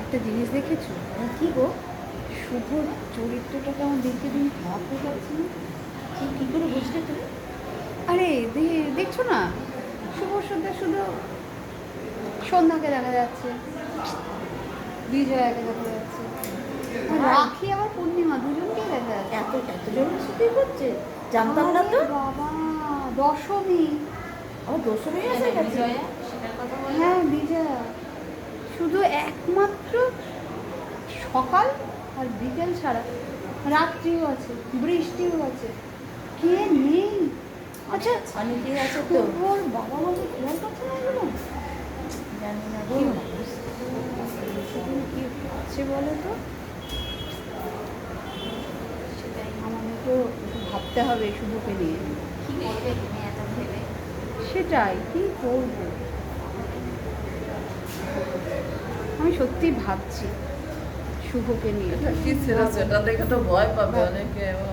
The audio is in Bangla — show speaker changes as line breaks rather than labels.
একটা জিনিস দেখেছো?
কি গো?
শুভ চরিত্রটা কেমন দিনকে দিন খারাপ হয়ে যাচ্ছে না?
কি করে বুঝলে তুমি?
আরে দেখছো না, শুভ সন্ধ্যা শুধু সন্ধ্যাকে দেখা যাচ্ছে, বিজয়াকে দেখা যাচ্ছে, আর রাখি আবার পূর্ণিমা দুজনকেই দেখা যাচ্ছে।
এতজনের সাথেই হচ্ছে, জানতাম না তো।
আরে বাবা, দশমী।
আমার দশমী এসে গেছে।
হ্যাঁ বিজয়া, শুধু একমাত্র সকাল আর বিকেল ছাড়া রাত্রিও আছে, বৃষ্টিও আছে, কে নেই? আচ্ছা,
অনেকেই আছে তো।
ওর বাবা মাকে খেয়াল করছে না এগুলো?
জানি না গো।
সেদিন কি হচ্ছে বলো তো? আমাদেরকেও একটু ভাবতে হবে শুভকে নিয়ে।
কি করবে তুমি এত ভেবে?
সেটাই, কি করবো? আমি সত্যি ভাবছি শুভকে নিয়ে।
এটা কি ছিল সেটা দেখে তো ভয় পাবে অনেকে। ও